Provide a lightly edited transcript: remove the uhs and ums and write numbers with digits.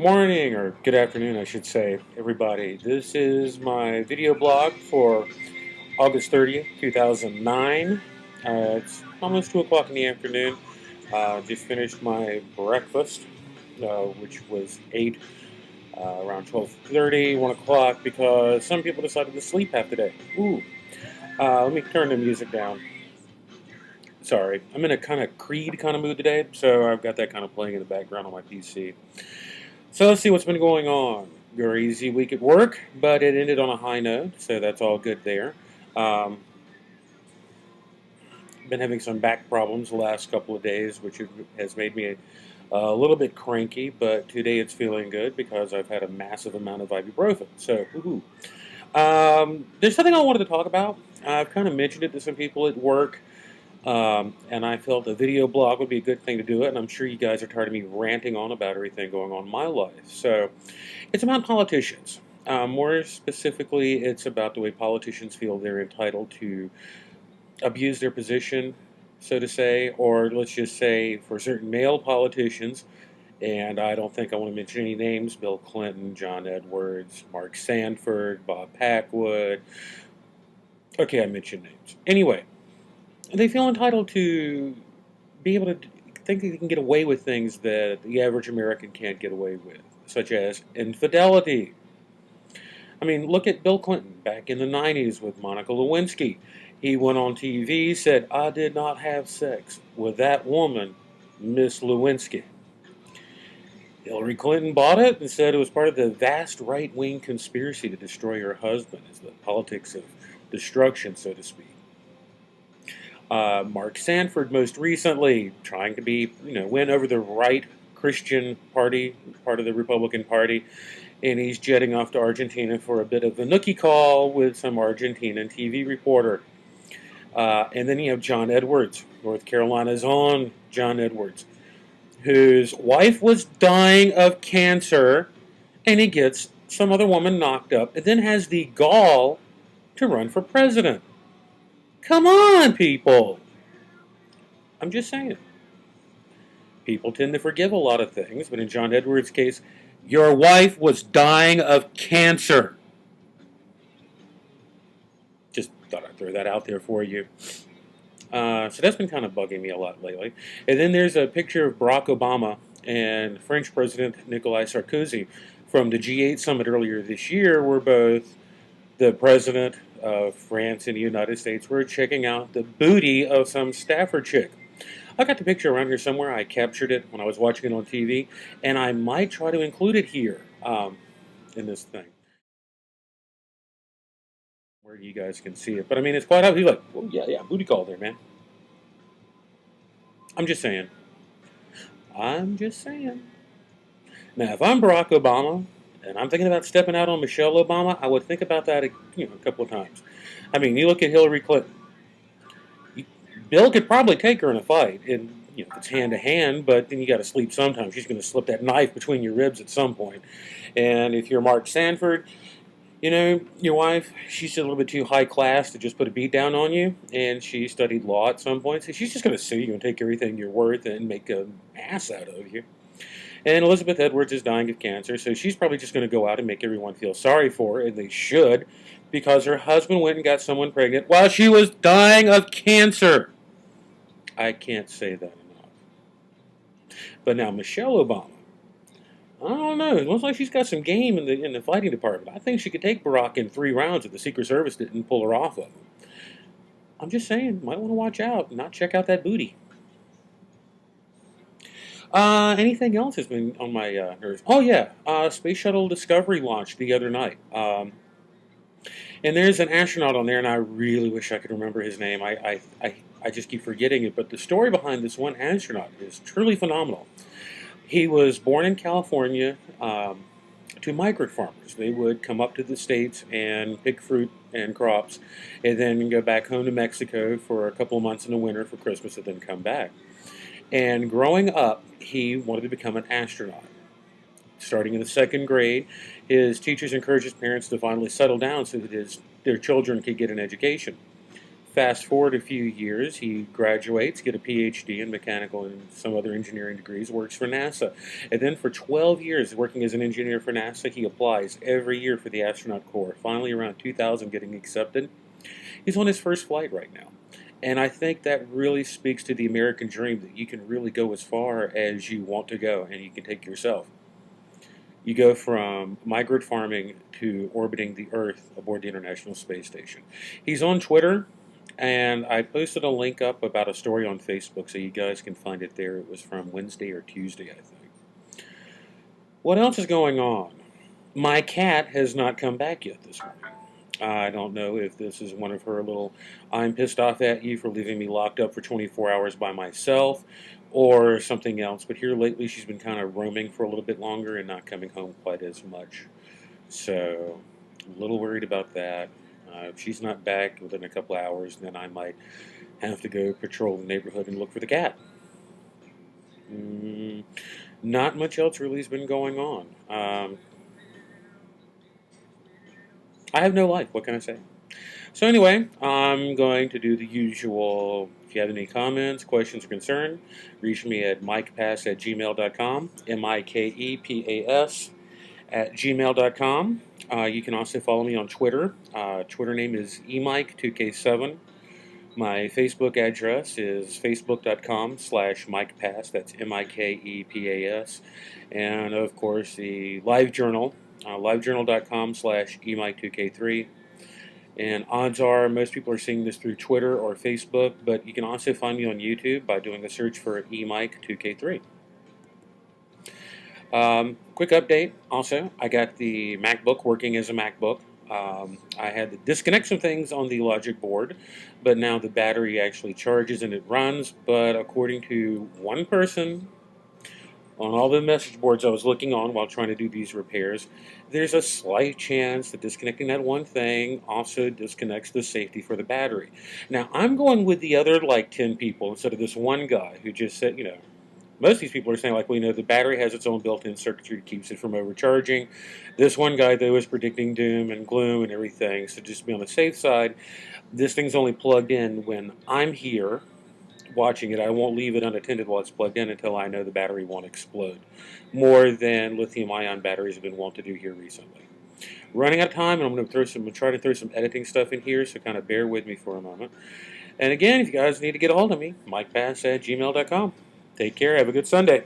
morning, or good afternoon, I should say, everybody. This is my video blog for August 30th, 2009. It's almost 2 o'clock in the afternoon. Just finished my breakfast, which was 8, around 12:30, 1 o'clock, because some people decided to sleep half the day. Ooh. Let me turn the music down. Sorry, I'm in a kind of Creed kind of mood today, so I've got that kind of playing in the background on my PC. So let's see what's been going on. Very easy week at work, but it ended on a high note, so that's all good there. Um, been having some back problems the last couple of days, which has made me a little bit cranky, but today it's feeling good because I've had a massive amount of ibuprofen. So, woohoo. There's something I wanted to talk about. I've kind of mentioned it to some people at work. And I felt a video blog would be a good thing to do it, and I'm sure you guys are tired of me ranting on about everything going on in my life. So it's about politicians. More specifically, it's about the way politicians feel they're entitled to abuse their position, so to say, or let's just say for certain male politicians, and I don't think I want to mention any names: Bill Clinton, John Edwards, Mark Sanford, Bob Packwood. Okay, I mentioned names. Anyway, they feel entitled to be able to think they can get away with things that the average American can't get away with, such as infidelity. I mean, look at Bill Clinton back in the 90s with Monica Lewinsky. He went on TV, said, "I did not have sex with that woman, Miss Lewinsky." Hillary Clinton bought it and said it was part of the vast right wing conspiracy to destroy her husband. It's the politics of destruction, so to speak. Mark Sanford, most recently, trying to win over the right Christian party, part of the Republican Party, and he's jetting off to Argentina for a bit of a nookie call with some Argentinian TV reporter. And then you have John Edwards, North Carolina's own John Edwards, whose wife was dying of cancer, and he gets some other woman knocked up, and then has the gall to run for president. Come on, people! I'm just saying. People tend to forgive a lot of things, but in John Edwards' case, your wife was dying of cancer. Just thought I'd throw that out there for you. So that's been kind of bugging me a lot lately. And then there's a picture of Barack Obama and French President Nicolas Sarkozy from the G8 summit earlier this year, where both the president of France and the United States were checking out the booty of some staffer chick. I got the picture around here somewhere. I captured it when I was watching it on TV, and I might try to include it here in this thing where you guys can see it. But I mean, it's quite obvious. He's like, "Oh yeah, yeah, booty call there, man." I'm just saying. I'm just saying. Now, if I'm Barack Obama and I'm thinking about stepping out on Michelle Obama, I would think about that, a couple of times. I mean, you look at Hillary Clinton. Bill could probably take her in a fight, and it's hand to hand. But then you got to sleep sometimes. She's going to slip that knife between your ribs at some point. And if you're Mark Sanford, your wife, she's a little bit too high class to just put a beat down on you, and she studied law at some point, so she's just going to sue you and take everything you're worth and make an ass out of you. And Elizabeth Edwards is dying of cancer, so she's probably just going to go out and make everyone feel sorry for her, and they should, because her husband went and got someone pregnant while she was dying of cancer. I can't say that enough. But now Michelle Obama, I don't know. It looks like she's got some game in the fighting department. I think she could take Barack in 3 rounds if the Secret Service didn't pull her off of him. I'm just saying, might want to watch out, not check out that booty. Anything else has been on my nerves? Oh yeah, Space Shuttle Discovery launched the other night. And there's an astronaut on there, and I really wish I could remember his name. I just keep forgetting it. But the story behind this one astronaut is truly phenomenal. He was born in California to migrant farmers. They would come up to the States and pick fruit and crops, and then go back home to Mexico for a couple of months in the winter for Christmas, and then come back. And growing up, he wanted to become an astronaut. Starting in the 2nd grade, his teachers encouraged his parents to finally settle down so that their children could get an education. Fast forward a few years, he graduates, get a PhD in mechanical and some other engineering degrees, works for NASA. And then for 12 years, working as an engineer for NASA, he applies every year for the astronaut corps. Finally, around 2000, getting accepted. He's on his first flight right now. And I think that really speaks to the American dream that you can really go as far as you want to go and you can take yourself. You go from migrant farming to orbiting the Earth aboard the International Space Station. He's on Twitter, and I posted a link up about a story on Facebook so you guys can find it there. It was from Wednesday or Tuesday, I think. What else is going on? My cat has not come back yet this morning. I don't know if this is one of her little "I'm pissed off at you for leaving me locked up for 24 hours by myself" or something else. But here lately she's been kind of roaming for a little bit longer and not coming home quite as much. So, a little worried about that. If she's not back within a couple hours, then I might have to go patrol the neighborhood and look for the cat. Not much else really has been going on. I have no life. What can I say? So anyway, I'm going to do the usual. If you have any comments, questions, or concern, reach me at mikepass@gmail.com, mikepas@gmail.com. You can also follow me on Twitter. Twitter name is emike2k7. My Facebook address is facebook.com/mikepass. That's MIKEPAS. And of course, the LiveJournal, livejournal.com/emike2k3. And odds are most people are seeing this through Twitter or Facebook, but you can also find me on YouTube by doing a search for emike2k3. Quick update also, I got the MacBook working as a MacBook. I had to disconnect some things on the logic board, but now the battery actually charges and it runs. But according to one person on all the message boards I was looking on while trying to do these repairs, there's a slight chance that disconnecting that one thing also disconnects the safety for the battery. Now, I'm going with the other like 10 people instead of this one guy who just said, most of these people are saying, like, the battery has its own built-in circuitry that keeps it from overcharging. This one guy, though, is predicting doom and gloom and everything, so just to be on the safe side, this thing's only plugged in when I'm here watching it. I won't leave it unattended while it's plugged in until I know the battery won't explode, more than lithium-ion batteries have been wont to do here recently. Running out of time, and I'm going to try to throw some editing stuff in here, so kind of bear with me for a moment. And again, if you guys need to get a hold of me, mikepass@gmail.com. Take care. Have a good Sunday.